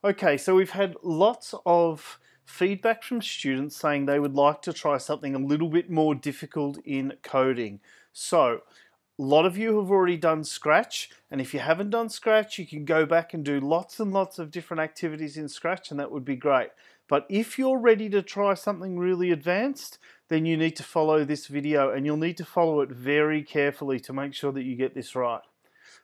Okay, so we've had lots of feedback from students saying they would like to try something a little bit more difficult in coding. So, a lot of you have already done Scratch, and if you haven't done Scratch, you can go back and do lots and lots of different activities in Scratch, and that would be great. But if you're ready to try something really advanced, then you need to follow this video, and you'll need to follow it very carefully to make sure that you get this right.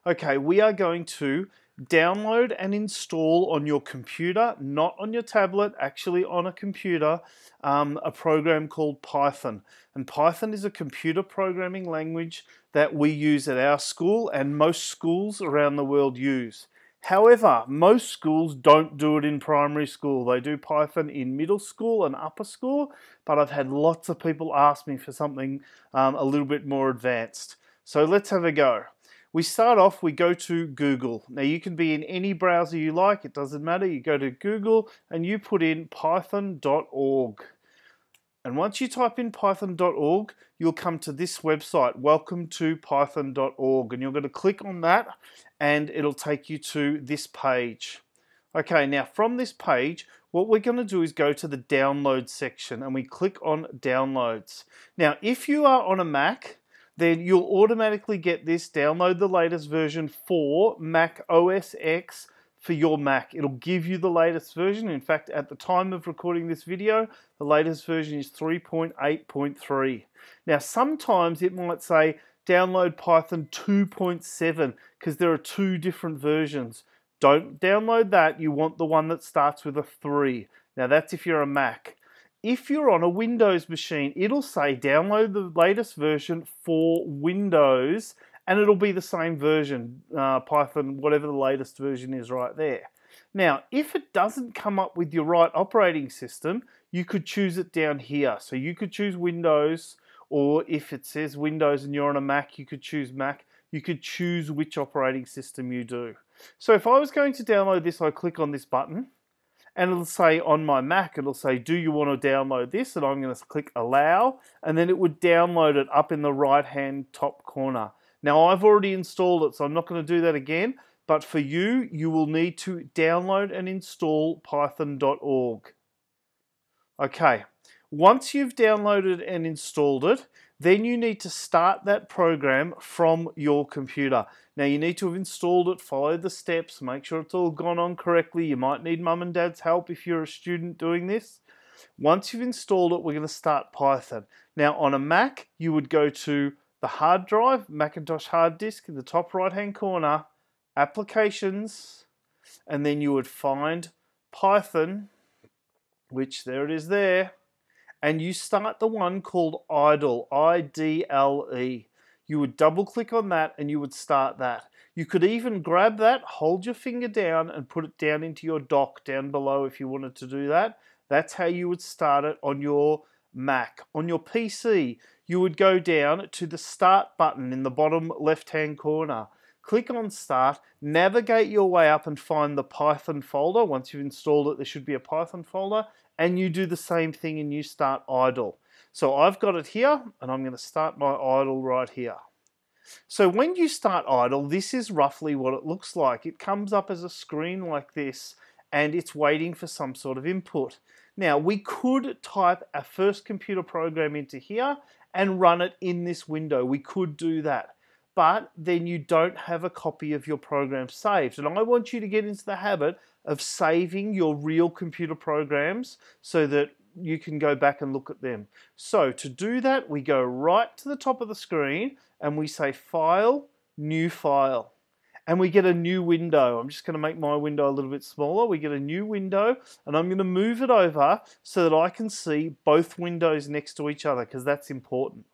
Okay, we are going to download and install on your computer, not on your tablet, actually on a computer, a program called Python. And Python is a computer programming language that we use at our school and most schools around the world use. However, most schools don't do it in primary school. They do Python in middle school and upper school, but I've had lots of people ask me for something a little bit more advanced. So let's have a go. We start off, we go to Google. Now you can be in any browser you like, it doesn't matter. You go to Google and you put in python.org. And once you type in python.org, you'll come to this website, welcome to python.org. And you're going to click on that and it'll take you to this page. Okay, now from this page, what we're going to do is go to the download section and we click on downloads. Now, if you are on a Mac, then you'll automatically get this, download the latest version for Mac OS X for your Mac. It'll give you the latest version. In fact, at the time of recording this video, the latest version is 3.8.3. Now, sometimes it might say download Python 2.7 because there are two different versions. Don't download that. You want the one that starts with a 3. Now, that's if you're a Mac. If you're on a Windows machine, it'll say download the latest version for Windows, and it'll be the same version, Python, whatever the latest version is right there. Now, if it doesn't come up with your right operating system, you could choose it down here. So you could choose Windows, or if it says Windows and you're on a Mac, you could choose Mac. You could choose which operating system you do. So if I was going to download this, I click on this button. And it'll say on my Mac, it'll say, do you want to download this? And I'm going to click allow, and then it would download it up in the right-hand top corner. Now, I've already installed it, so I'm not going to do that again. But for you, you will need to download and install python.org. Okay, once you've downloaded and installed it, then you need to start that program from your computer. Now you need to have installed it, follow the steps, make sure it's all gone on correctly. You might need mum and dad's help if you're a student doing this. Once you've installed it, we're going to start Python. Now on a Mac, you would go to the hard drive, Macintosh hard disk in the top right hand corner, applications, and then you would find Python, which there it is there. And you start the one called idle, I-D-L-E. You would double click on that and you would start that. You could even grab that, hold your finger down and put it down into your dock down below if you wanted to do that. That's how you would start it on your Mac. On your PC, you would go down to the start button in the bottom left-hand corner. Click on start, navigate your way up and find the Python folder. Once you've installed it, there should be a Python folder. And you do the same thing and you start idle. So I've got it here and I'm going to start my idle right here. So when you start idle, this is roughly what it looks like. It comes up as a screen like this and it's waiting for some sort of input. Now we could type our first computer program into here and run it in this window. We could do that. But then you don't have a copy of your program saved. And I want you to get into the habit of saving your real computer programs so that you can go back and look at them. So to do that, we go right to the top of the screen and we say File, New File. And we get a new window. I'm just going to make my window a little bit smaller. We get a new window and I'm going to move it over so that I can see both windows next to each other because that's important.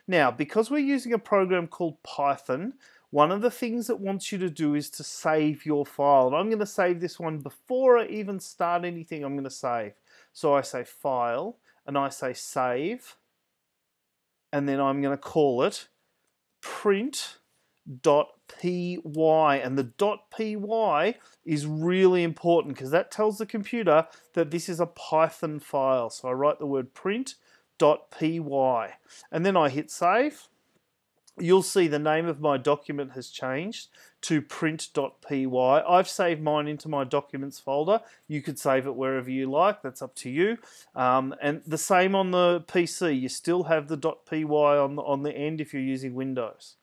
Now, because we're using a program called Python, one of the things it wants you to do is to save your file. And I'm going to save this one before I even start anything I'm going to save. So I say File, and I say Save, and then I'm going to call it print.py. And the .py is really important because that tells the computer that this is a Python file. So I write the word print.py, and then I hit save. You'll see the name of my document has changed to print.py. I've saved mine into my documents folder. You could save it wherever you like. That's up to you. And the same on the PC. You still have the .py on the end if you're using Windows.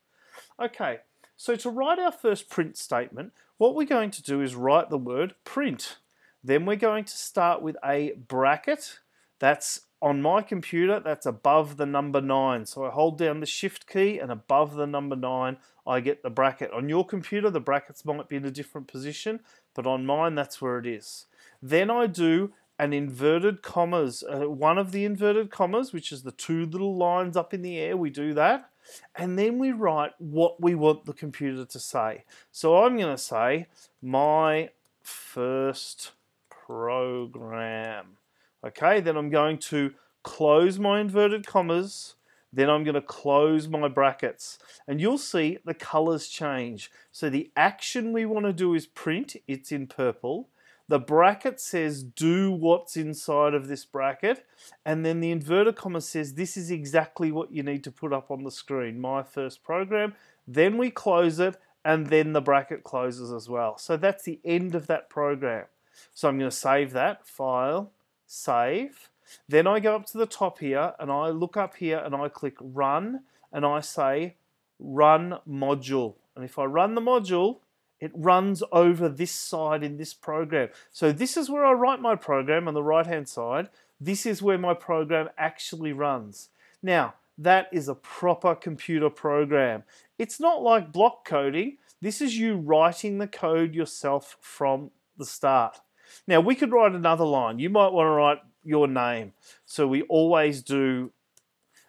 Okay, so to write our first print statement, what we're going to do is write the word print. Then we're going to start with a bracket. That's on my computer, that's above the number 9. So I hold down the shift key and above the number 9, I get the bracket. On your computer, the brackets might be in a different position, but on mine, that's where it is. Then I do an inverted commas, one of the inverted commas, which is the 2 little lines up in the air, we do that. And then we write what we want the computer to say. So I'm going to say, my first program. Okay, then I'm going to close my inverted commas, then I'm going to close my brackets. And you'll see the colors change. So the action we want to do is print, it's in purple. The bracket says do what's inside of this bracket, and then the inverted comma says this is exactly what you need to put up on the screen, my first program. Then we close it, and then the bracket closes as well. So that's the end of that program. So I'm going to save that, file, save. Then I go up to the top here and I look up here and I click run and I say run module. And if I run the module, it runs over this side in this program. So this is where I write my program on the right hand side. This is where my program actually runs. Now, that is a proper computer program. It's not like block coding. This is you writing the code yourself from the start. Now, we could write another line. You might want to write your name. So we always do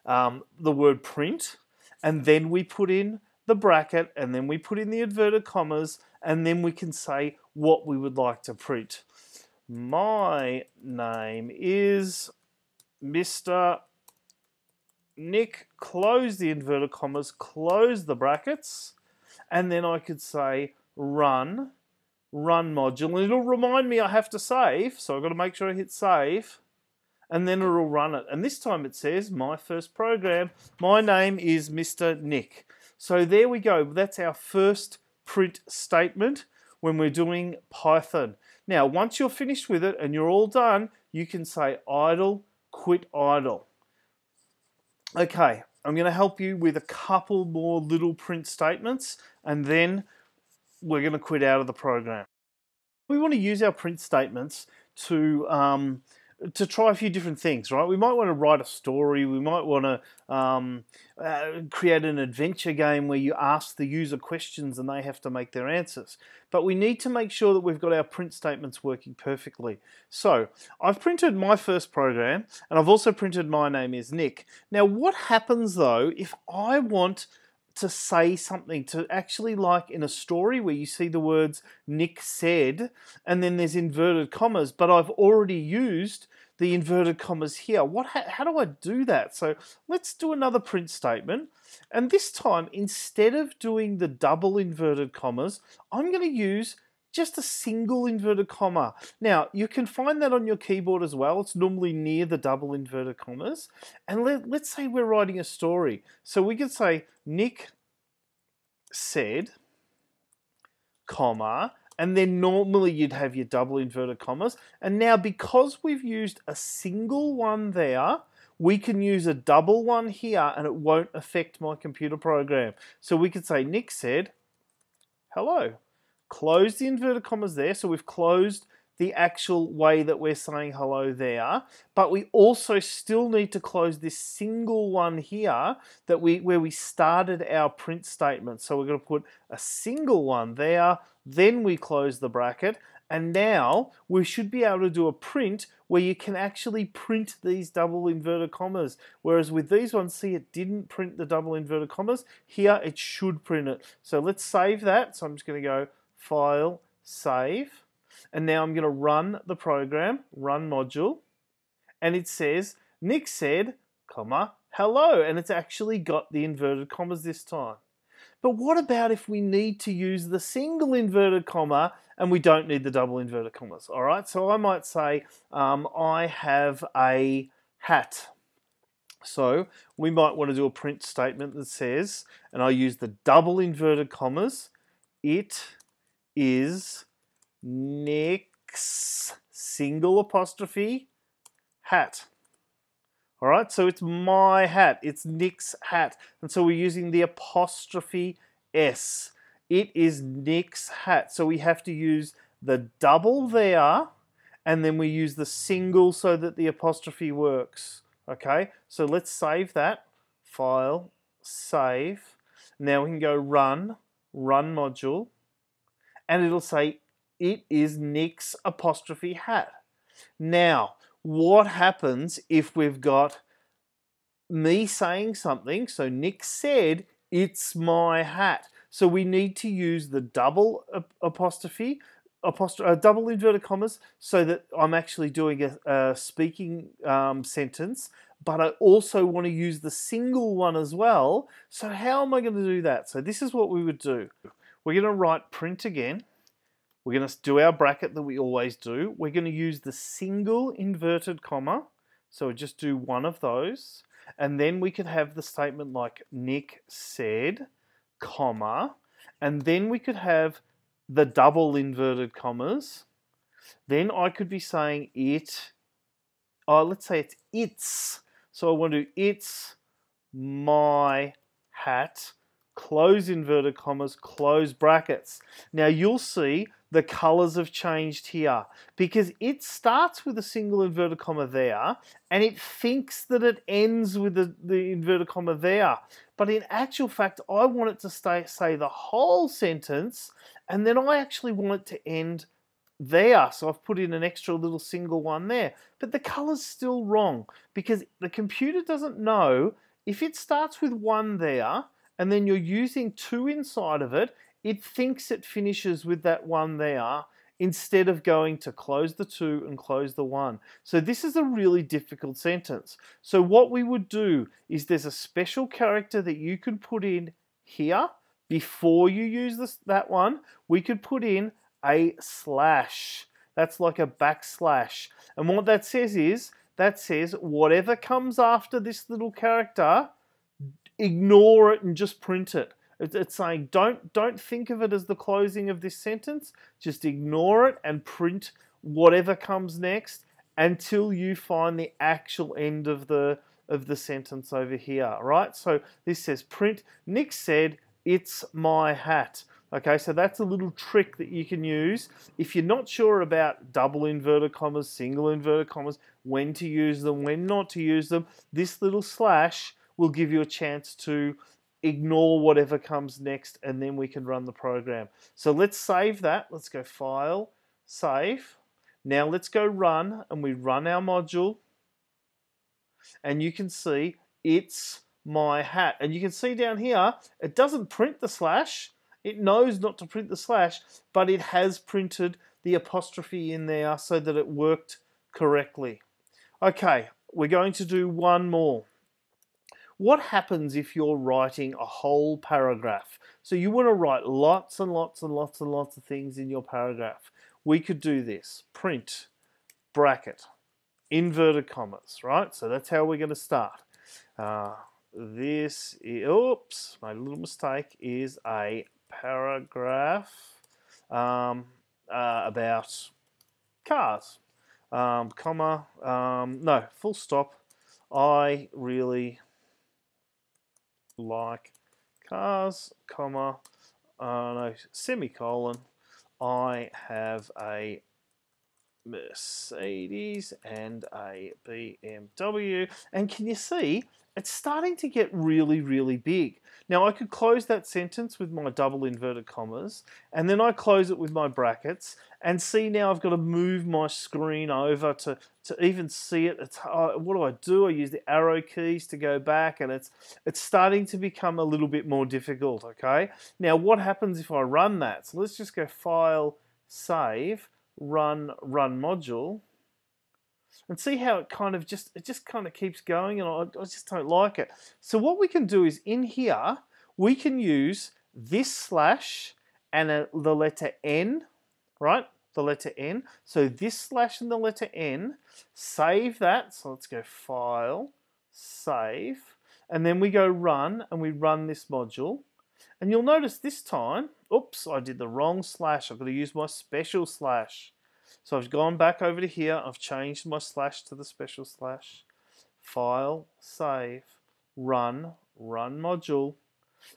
the word print, and then we put in the bracket, and then we put in the inverted commas, and then we can say what we would like to print. My name is Mr. Nick, close the inverted commas, close the brackets, and then I could say run module, and it'll remind me I have to save, so I've got to make sure I hit save, and then it'll run it. And this time it says, my first program, my name is Mr. Nick. So there we go, that's our first print statement when we're doing Python. Now, once you're finished with it and you're all done, you can say idle, quit idle. Okay, I'm going to help you with a couple more little print statements, and then we're going to quit out of the program. We want to use our print statements to try a few different things, right? We might want to write a story. We might want to create an adventure game where you ask the user questions and they have to make their answers. But we need to make sure that we've got our print statements working perfectly. So I've printed my first program, and I've also printed my name is Nick. Now, what happens though if I want to say something, to actually, like in a story where you see the words Nick said and then there's inverted commas, but I've already used the inverted commas here. How do I do that? So let's do another print statement, and this time instead of doing the double inverted commas, I'm going to use just a single inverted comma. Now, you can find that on your keyboard as well. It's normally near the double inverted commas. And let's say we're writing a story. So we could say, Nick said, comma, and then normally you'd have your double inverted commas. And now, because we've used a single one there, we can use a double one here and it won't affect my computer program. So we could say, Nick said, hello. Close the inverted commas there, so we've closed the actual way that we're saying hello there, but we also still need to close this single one here that where we started our print statement. So we're going to put a single one there, then we close the bracket, and now we should be able to do a print where you can actually print these double inverted commas. Whereas with these ones, see, it didn't print the double inverted commas. Here it should print it. So let's save that. So I'm just going to go File, Save, and now I'm going to run the program, run module, and it says, Nick said, comma, hello, and it's actually got the inverted commas this time. But what about if we need to use the single inverted comma and we don't need the double inverted commas? All right, so I might say, I have a hat. So we might want to do a print statement that says, and I use the double inverted commas, it is Nick's single apostrophe hat. All right, so it's my hat. It's Nick's hat. And so we're using the apostrophe S. It is Nick's hat. So we have to use the double there, and then we use the single so that the apostrophe works. Okay, so let's save that. File, save. Now we can go run module, and it'll say it is Nick's apostrophe hat. Now, what happens if we've got me saying something? So Nick said, it's my hat. So we need to use the double apostrophe, double inverted commas, so that I'm actually doing a speaking sentence, but I also want to use the single one as well. So how am I going to do that? So this is what we would do. We're going to write print again. We're going to do our bracket that we always do. We're going to use the single inverted comma. So just do one of those. And then we could have the statement like Nick said, comma. And then we could have the double inverted commas. Then I could be saying it. Let's say it's its. So I want to do it's my hat, close inverted commas, close brackets. Now you'll see the colors have changed here because it starts with a single inverted comma there and it thinks that it ends with the inverted comma there. But in actual fact, I want it to say the whole sentence, and then I actually want it to end there. So I've put in an extra little single one there. But the color's still wrong because the computer doesn't know if it starts with one there and then you're using two inside of it, it thinks it finishes with that one there instead of going to close the two and close the one. So this is a really difficult sentence. So what we would do is there's a special character that you can put in here before you use that one. We could put in a slash. That's like a backslash. And what that says is, that says whatever comes after this little character, ignore it and just print it. It's saying don't think of it as the closing of this sentence. Just ignore it and print whatever comes next until you find the actual end of the sentence over here. Right? So this says print. Nick said, "It's my hat." Okay, so that's a little trick that you can use if you're not sure about double inverted commas, single inverted commas, when to use them, when not to use them. This little slash will give you a chance to ignore whatever comes next, and then we can run the program. So let's save that. Let's go File, Save. Now let's go Run, and we run our module. And you can see it's my hat. And you can see down here, it doesn't print the slash. It knows not to print the slash, but it has printed the apostrophe in there so that it worked correctly. Okay, we're going to do one more. What happens if you're writing a whole paragraph? So you want to write lots and lots and lots and lots of things in your paragraph. We could do this. Print, bracket, inverted commas, right? So that's how we're going to start. This is, oops, my little mistake, is a paragraph about cars, comma, no, full stop. I really like cars, comma, no, semicolon. I have a Mercedes and a BMW. And can you see, it's starting to get really, really big. Now I could close that sentence with my double inverted commas, and then I close it with my brackets, and see now I've got to move my screen over to even see it. It's, what do? I use the arrow keys to go back, and it's starting to become a little bit more difficult, okay? Now what happens if I run that? So let's just go File, Save, run module, and see how it kind of just kind of keeps going, and I just don't like it. So what we can do is in here we can use this slash and the letter N, right? The letter N. So this slash and the letter N, save that. So let's go File, Save, and then we go Run, and we run this module. And you'll notice this time, oops, I did the wrong slash. I've got to use my special slash. So I've gone back over to here. I've changed my slash to the special slash. File, save, run module.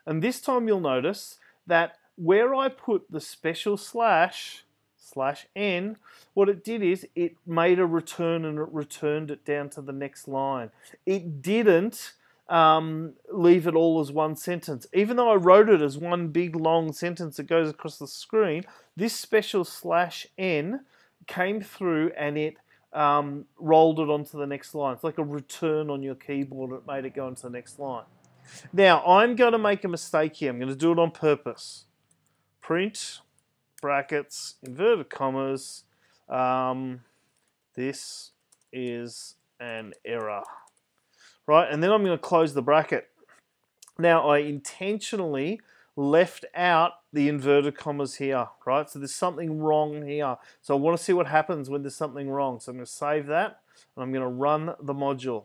And this time you'll notice that where I put the special slash n, what it did is it made a return and it returned it down to the next line. It didn't leave it all as one sentence. Even though I wrote it as one big long sentence that goes across the screen, this special slash n came through and it rolled it onto the next line. It's like a return on your keyboard. It made it go into the next line. Now, I'm going to make a mistake here. I'm going to do it on purpose. Print, brackets, inverted commas. This is an error. Right, and then I'm going to close the bracket. Now, I intentionally left out the inverted commas here, right? So there's something wrong here. So I want to see what happens when there's something wrong. So I'm going to save that, and I'm going to run the module.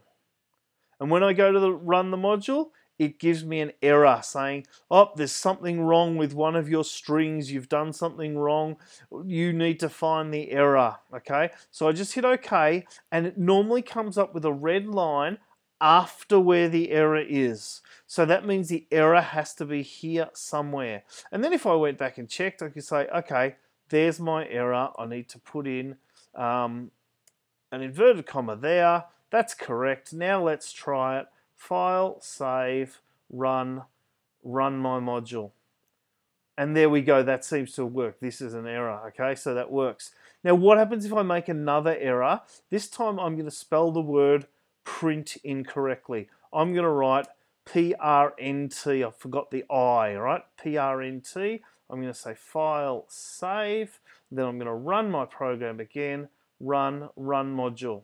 And when I go to run the module, it gives me an error saying, oh, there's something wrong with one of your strings. You've done something wrong. You need to find the error, okay? So I just hit OK, and it normally comes up with a red line after where the error is. So that means the error has to be here somewhere. And then if I went back and checked, I could say, okay, there's my error. I need to put in an inverted comma there. That's correct. Now let's try it. File, save, run my module. And there we go. That seems to work. This is an error, okay? So that works. Now what happens if I make another error? This time I'm going to spell the word print incorrectly. I'm going to write PRNT. I forgot the I, right? PRNT. I'm going to say file, save. Then I'm going to run my program again. Run module.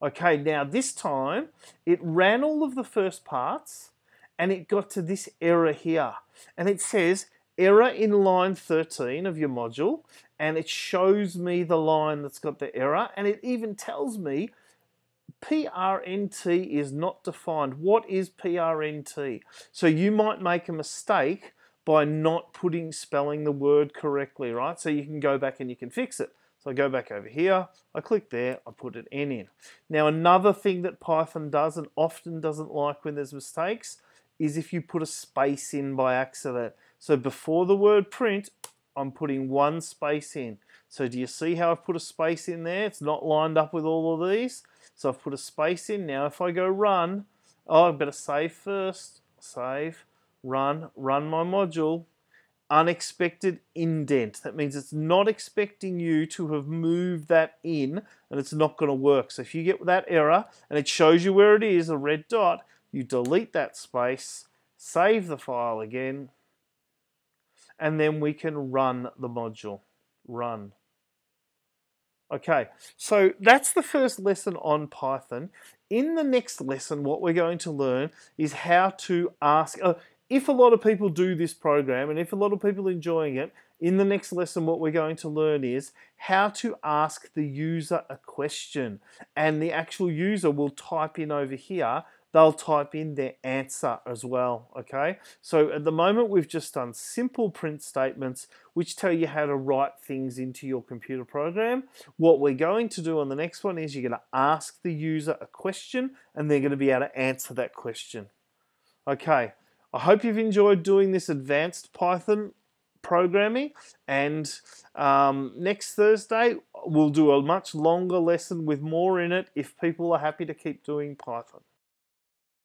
Okay, now this time it ran all of the first parts and it got to this error here. And it says error in line 13 of your module, and it shows me the line that's got the error, and it even tells me PRNT is not defined. What is PRNT? So you might make a mistake by not spelling the word correctly, right? So you can go back and you can fix it. So I go back over here, I click there, I put an N in. Now another thing that Python does and often doesn't like when there's mistakes is if you put a space in by accident. So before the word print, I'm putting one space in. So do you see how I've put a space in there? It's not lined up with all of these. So I've put a space in. Now if I go run, oh, I better save first. Save, run my module. Unexpected indent. That means it's not expecting you to have moved that in, and it's not going to work. So if you get that error and it shows you where it is, a red dot, you delete that space, save the file again, and then we can run the module. Run. Okay, so that's the first lesson on Python. In the next lesson, what we're going to learn is how to ask, if a lot of people do this program and if a lot of people are enjoying it, in the next lesson what we're going to learn is how to ask the user a question. And the actual user will type in over here, they'll type in their answer as well, okay? So at the moment we've just done simple print statements which tell you how to write things into your computer program. What we're going to do on the next one is you're going to ask the user a question and they're going to be able to answer that question. Okay, I hope you've enjoyed doing this advanced Python programming, and next Thursday we'll do a much longer lesson with more in it if people are happy to keep doing Python.